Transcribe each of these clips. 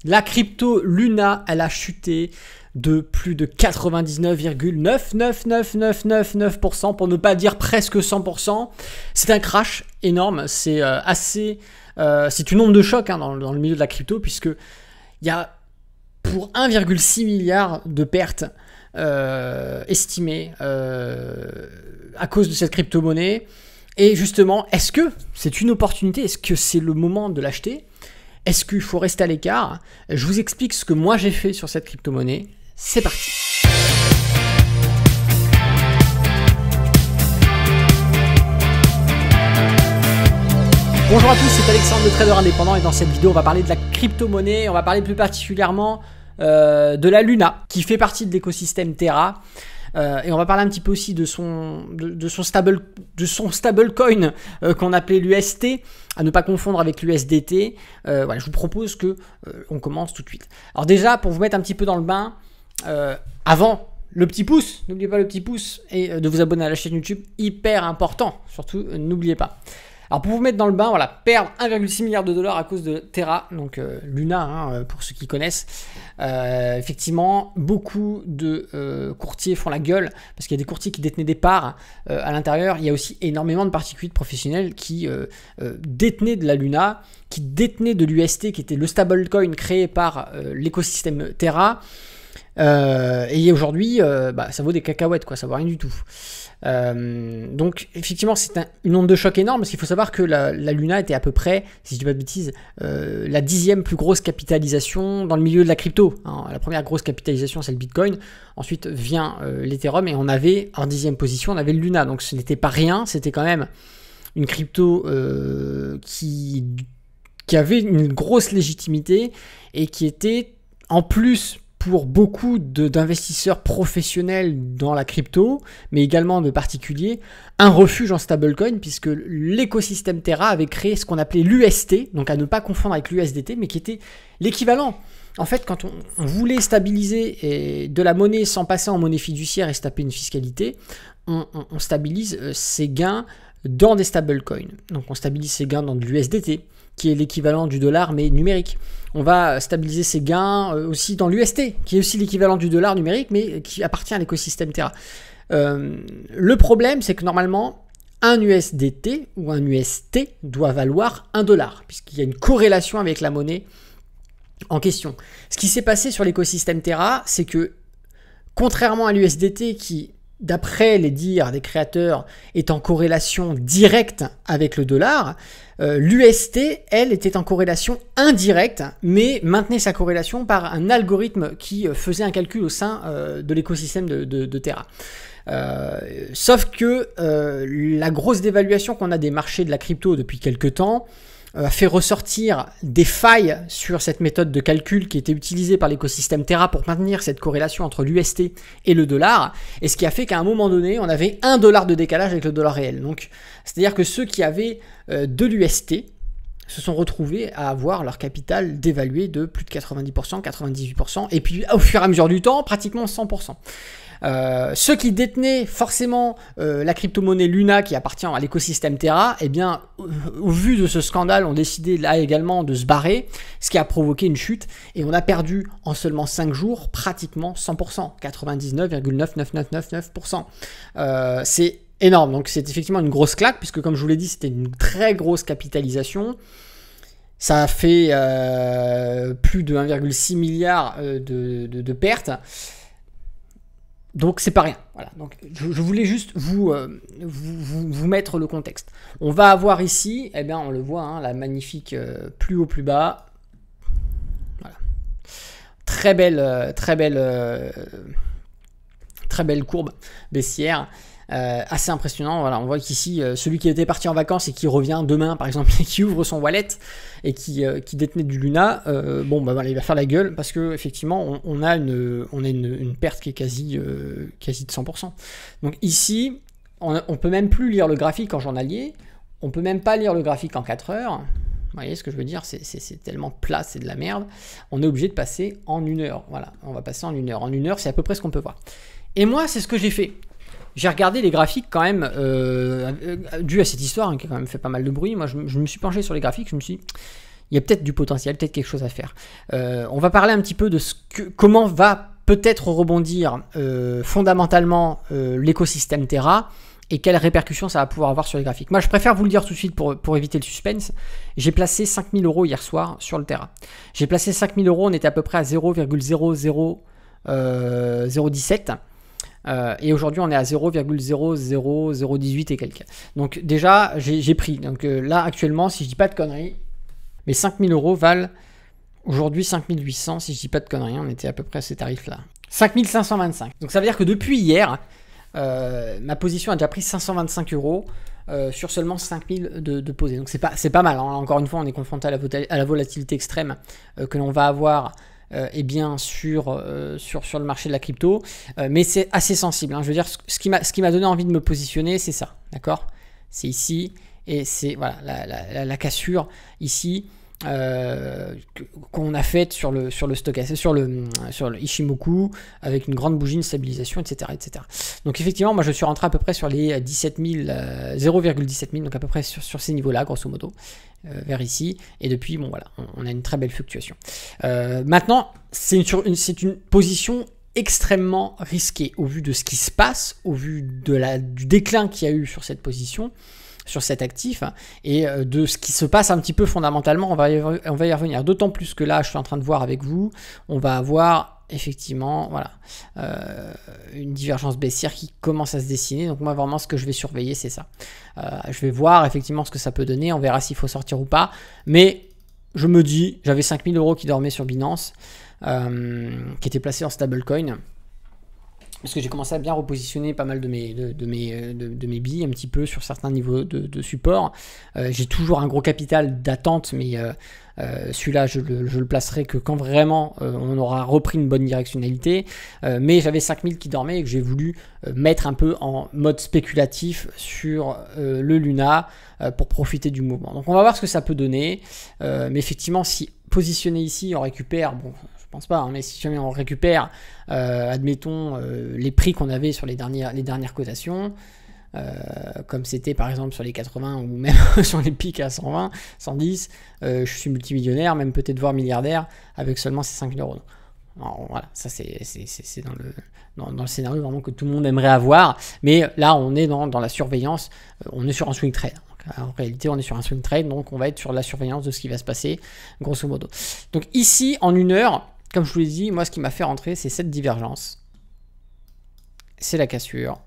La crypto Luna, elle a chuté de plus de 99,99999% pour ne pas dire presque 100%. C'est un crash énorme, c'est c'est une onde de choc dans le milieu de la crypto, puisque il y a pour 1,6 milliard de pertes estimées à cause de cette crypto-monnaie. Et justement, est-ce que c'est une opportunité? Est-ce que c'est le moment de l'acheter? Est-ce qu'il faut rester à l'écart? Je vous explique ce que moi j'ai fait sur cette crypto-monnaie. C'est parti. Bonjour à tous, c'est Alexandre, le trader indépendant, et dans cette vidéo on va parler de la crypto-monnaie. On va parler plus particulièrement de la Luna, qui fait partie de l'écosystème Terra. Et on va parler un petit peu aussi de son stablecoin qu'on appelait l'UST, à ne pas confondre avec l'USDT. Voilà, je vous propose que on commence tout de suite. Alors déjà, pour vous mettre un petit peu dans le bain, avant le petit pouce, n'oubliez pas le petit pouce, et de vous abonner à la chaîne YouTube, hyper important, surtout n'oubliez pas. Alors pour vous mettre dans le bain, voilà, perdre 1,6 milliard de dollars à cause de Terra, donc Luna, pour ceux qui connaissent. Effectivement, beaucoup de courtiers font la gueule, parce qu'il y a des courtiers qui détenaient des parts à l'intérieur. Il y a aussi énormément de particuliers professionnels qui détenaient de la Luna, qui détenaient de l'UST, qui était le stablecoin créé par l'écosystème Terra. Et aujourd'hui, ça vaut des cacahuètes, quoi, ça vaut rien du tout. Donc effectivement c'est une onde de choc énorme, parce qu'il faut savoir que la Luna était à peu près, si je dis pas de bêtises, la 10e plus grosse capitalisation dans le milieu de la crypto. La première grosse capitalisation c'est le Bitcoin, ensuite vient l'Ethereum, et on avait en 10e position on avait le Luna, donc ce n'était pas rien, c'était quand même une crypto qui avait une grosse légitimité et qui était en plus, pour beaucoup d'investisseurs professionnels dans la crypto, mais également de particuliers, un refuge en stablecoin, puisque l'écosystème Terra avait créé ce qu'on appelait l'UST, donc à ne pas confondre avec l'USDT, mais qui était l'équivalent. En fait, quand on voulait stabiliser de la monnaie sans passer en monnaie fiduciaire et se taper une fiscalité, on stabilise ses gains dans des stablecoins. Donc on stabilise ses gains dans de l'USDT, qui est l'équivalent du dollar mais numérique. On va stabiliser ses gains aussi dans l'UST, qui est aussi l'équivalent du dollar numérique mais qui appartient à l'écosystème Terra. Le problème, c'est que normalement, un USDT ou un UST doit valoir $1, puisqu'il y a une corrélation avec la monnaie en question. Ce qui s'est passé sur l'écosystème Terra, c'est que contrairement à l'USDT qui, d'après les dires des créateurs, est en corrélation directe avec le dollar, l'UST, elle, était en corrélation indirecte, mais maintenait sa corrélation par un algorithme qui faisait un calcul au sein de l'écosystème de Terra. Sauf que la grosse dévaluation qu'on a des marchés de la crypto depuis quelques temps a fait ressortir des failles sur cette méthode de calcul qui était utilisée par l'écosystème Terra pour maintenir cette corrélation entre l'UST et le dollar, et ce qui a fait qu'à un moment donné, on avait $1 de décalage avec le dollar réel. Donc, c'est-à-dire que ceux qui avaient de l'UST se sont retrouvés à avoir leur capital dévalué de plus de 90%, 98%, et puis au fur et à mesure du temps, pratiquement 100%. Ceux qui détenaient forcément la crypto-monnaie Luna qui appartient à l'écosystème Terra, eh bien, au vu de ce scandale, ont décidé là également de se barrer, ce qui a provoqué une chute, et on a perdu en seulement 5 jours pratiquement 100%, 99,99999%. C'est énorme, donc c'est effectivement une grosse claque, puisque comme je vous l'ai dit, c'était une très grosse capitalisation. Ça a fait plus de 1,6 milliard de pertes. Donc c'est pas rien. Voilà. Donc je voulais juste vous mettre le contexte. On va avoir ici, eh bien on le voit, la magnifique plus haut plus bas. Voilà. Très belle courbe baissière. Assez impressionnant. Voilà, on voit qu'ici celui qui était parti en vacances et qui revient demain par exemple et qui ouvre son wallet et qui détenait du Luna, voilà, il va faire la gueule, parce que effectivement on a une perte qui est quasi de 100%. Donc ici on peut même plus lire le graphique en journalier, on peut même pas lire le graphique en 4 heures. Vous voyez ce que je veux dire, c'est tellement plat, c'est de la merde. On est obligé de passer en 1 heure. Voilà, on va passer en 1 heure. En 1 heure, c'est à peu près ce qu'on peut voir. Et moi, c'est ce que j'ai fait. J'ai regardé les graphiques quand même, dû à cette histoire qui a quand même fait pas mal de bruit. Moi, je me suis penché sur les graphiques, je me suis dit, il y a peut-être du potentiel, peut-être quelque chose à faire. On va parler un petit peu de comment va peut-être rebondir fondamentalement l'écosystème Terra et quelles répercussions ça va pouvoir avoir sur les graphiques. Moi, je préfère vous le dire tout de suite pour éviter le suspense. J'ai placé 5000 € hier soir sur le Terra. J'ai placé 5000 €, on était à peu près à 0,00017. Et aujourd'hui, on est à 0,00018 et quelques. Donc déjà, j'ai pris. Donc là, actuellement, si je dis pas de conneries, mes 5000 € valent aujourd'hui 5800. Si je dis pas de conneries, on était à peu près à ces tarifs-là. 5525. Donc ça veut dire que depuis hier, ma position a déjà pris 525 € sur seulement 5000 de posés. Donc c'est pas mal. Hein. Encore une fois, on est confronté à la volatilité extrême que l'on va avoir et bien sur le marché de la crypto, mais c'est assez sensible. Hein. Je veux dire, ce qui m'a donné envie de me positionner, c'est ça, d'accord? C'est ici, et c'est voilà la cassure ici qu'on a faite sur le stochastique, sur le Ichimoku, avec une grande bougie, une stabilisation, etc., etc. Donc effectivement, moi je suis rentré à peu près sur les 17 000, 0,17 000, donc à peu près sur ces niveaux-là, grosso modo. Vers ici, et depuis, bon voilà, on a une très belle fluctuation. Maintenant, c'est une position extrêmement risquée au vu de ce qui se passe, au vu du déclin qu'il y a eu sur cette position, sur cet actif, et de ce qui se passe un petit peu fondamentalement. On va y revenir, d'autant plus que là, je suis en train de voir avec vous, on va avoir effectivement, voilà, une divergence baissière qui commence à se dessiner. Donc moi vraiment ce que je vais surveiller, c'est ça. Je vais voir effectivement ce que ça peut donner, on verra s'il faut sortir ou pas, mais je me dis, j'avais 5000 € qui dormaient sur Binance, qui étaient placés en stablecoin, parce que j'ai commencé à bien repositionner pas mal de mes billes un petit peu sur certains niveaux de support. J'ai toujours un gros capital d'attente, mais celui-là je le placerai que quand vraiment on aura repris une bonne directionnalité. Mais j'avais 5000 qui dormaient et que j'ai voulu mettre un peu en mode spéculatif sur le Luna pour profiter du mouvement. Donc on va voir ce que ça peut donner. Mais effectivement, si positionné ici, on récupère, bon, je pense pas, hein, mais si jamais on récupère, admettons, les prix qu'on avait sur les dernières cotations, comme c'était par exemple sur les 80 ou même sur les pics à 120, 110, je suis multimillionnaire, même peut-être voire milliardaire avec seulement ces 5000 €. Alors, voilà, ça c'est dans le scénario vraiment que tout le monde aimerait avoir, mais là on est dans la surveillance, on est sur un swing trade. En réalité, on est sur un swing trade, donc on va être sur la surveillance de ce qui va se passer, grosso modo. Donc ici, en une heure, comme je vous l'ai dit, moi ce qui m'a fait rentrer, c'est cette divergence, c'est la cassure,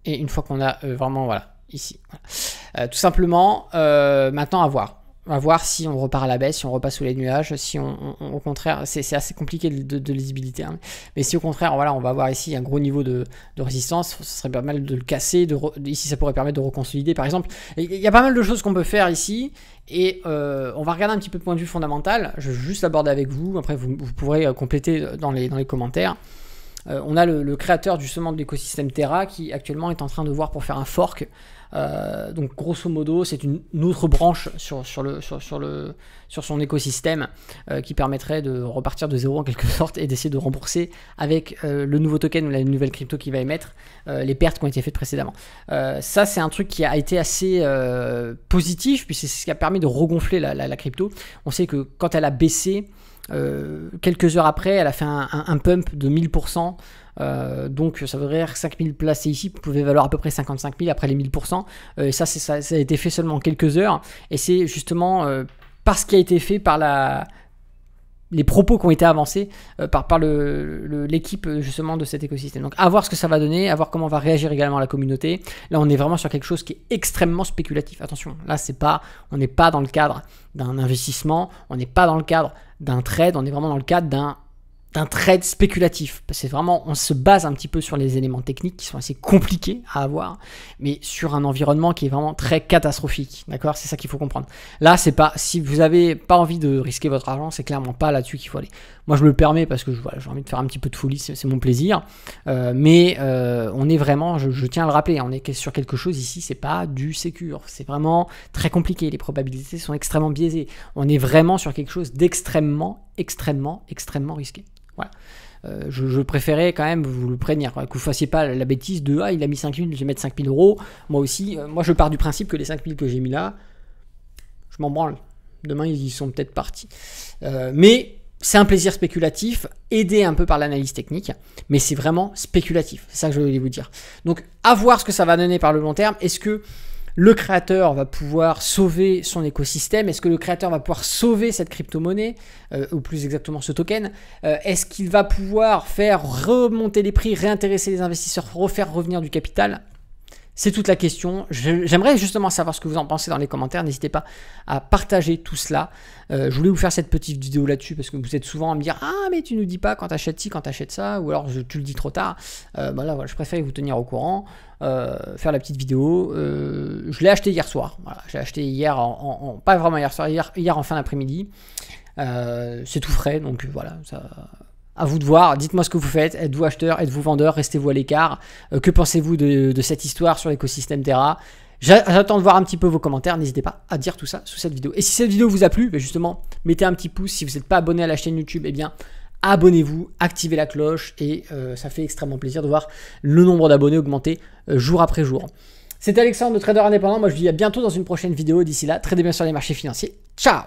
et une fois qu'on a vraiment, voilà, ici, voilà. Tout simplement, maintenant à voir. On va voir si on repart à la baisse, si on repasse sous les nuages, si au contraire, c'est assez compliqué de lisibilité, hein, mais si au contraire, voilà, on va avoir ici un gros niveau de résistance, ce serait pas mal de le casser, ici ça pourrait permettre de reconsolider par exemple. Il y a pas mal de choses qu'on peut faire ici, et on va regarder un petit peu de point de vue fondamental, je vais juste l'aborder avec vous, après vous pourrez compléter dans les commentaires. On a le créateur justement de l'écosystème Terra qui actuellement est en train de voir pour faire un fork. Donc grosso modo c'est une autre branche sur son écosystème qui permettrait de repartir de zéro en quelque sorte et d'essayer de rembourser avec le nouveau token ou la nouvelle crypto qui va émettre les pertes qui ont été faites précédemment. Ça c'est un truc qui a été assez positif puisque c'est ce qui a permis de regonfler la crypto. On sait que quand elle a baissé, quelques heures après, elle a fait un pump de 1000%. Donc ça veut dire 5000 placés ici pouvaient valoir à peu près 55 000 après les 1000%. Et ça a été fait seulement en quelques heures. Et c'est justement parce qu'il a été fait par les propos qui ont été avancés par l'équipe justement de cet écosystème. Donc à voir ce que ça va donner, à voir comment va réagir également la communauté. Là on est vraiment sur quelque chose qui est extrêmement spéculatif. Attention, là on n'est pas dans le cadre d'un investissement, on n'est pas dans le cadre d'un trade, on est vraiment dans le cadre d'un trade spéculatif. C'est vraiment, on se base un petit peu sur les éléments techniques qui sont assez compliqués à avoir, mais sur un environnement qui est vraiment très catastrophique. D'accord, c'est ça qu'il faut comprendre. Là, c'est pas, si vous avez pas envie de risquer votre argent, c'est clairement pas là-dessus qu'il faut aller. Moi, je me le permets parce que j'ai envie de faire un petit peu de folie, c'est mon plaisir. Mais on est vraiment, je tiens à le rappeler, on est sur quelque chose ici, c'est pas du sécure. C'est vraiment très compliqué. Les probabilités sont extrêmement biaisées. On est vraiment sur quelque chose d'extrêmement, extrêmement risqué. Voilà. Je préférais quand même vous le prévenir, que vous ne fassiez pas la bêtise de il a mis 5000, je vais mettre 5000 €. Moi aussi, moi je pars du principe que les 5000 que j'ai mis là, je m'en branle. Demain, ils y sont peut-être partis. Mais c'est un plaisir spéculatif, aidé un peu par l'analyse technique, mais c'est vraiment spéculatif. C'est ça que je voulais vous dire. Donc, à voir ce que ça va donner par le long terme. Est-ce que le créateur va pouvoir sauver son écosystème? Est-ce que le créateur va pouvoir sauver cette crypto-monnaie, ou plus exactement ce token? Est-ce qu'il va pouvoir faire remonter les prix, réintéresser les investisseurs, refaire revenir du capital? C'est toute la question. J'aimerais justement savoir ce que vous en pensez dans les commentaires. N'hésitez pas à partager tout cela. Je voulais vous faire cette petite vidéo là-dessus parce que vous êtes souvent à me dire « Ah, mais tu nous dis pas quand t'achètes ci, quand t'achètes ça. » Ou alors tu le dis trop tard. Voilà, je préfère vous tenir au courant, faire la petite vidéo. Je l'ai acheté hier soir. Voilà, j'ai acheté hier, pas vraiment hier soir, hier en fin d'après-midi. C'est tout frais, donc voilà, ça... À vous de voir, dites-moi ce que vous faites, êtes-vous acheteur, êtes-vous vendeur, restez-vous à l'écart, que pensez-vous de cette histoire sur l'écosystème Terra? J'attends de voir un petit peu vos commentaires, n'hésitez pas à dire tout ça sous cette vidéo. Et si cette vidéo vous a plu, justement, mettez un petit pouce, si vous n'êtes pas abonné à la chaîne YouTube, eh bien, abonnez-vous, activez la cloche, et ça fait extrêmement plaisir de voir le nombre d'abonnés augmenter jour après jour. C'était Alexandre, le trader indépendant, moi je vous dis à bientôt dans une prochaine vidéo, d'ici là, tradez bien sur les marchés financiers, ciao!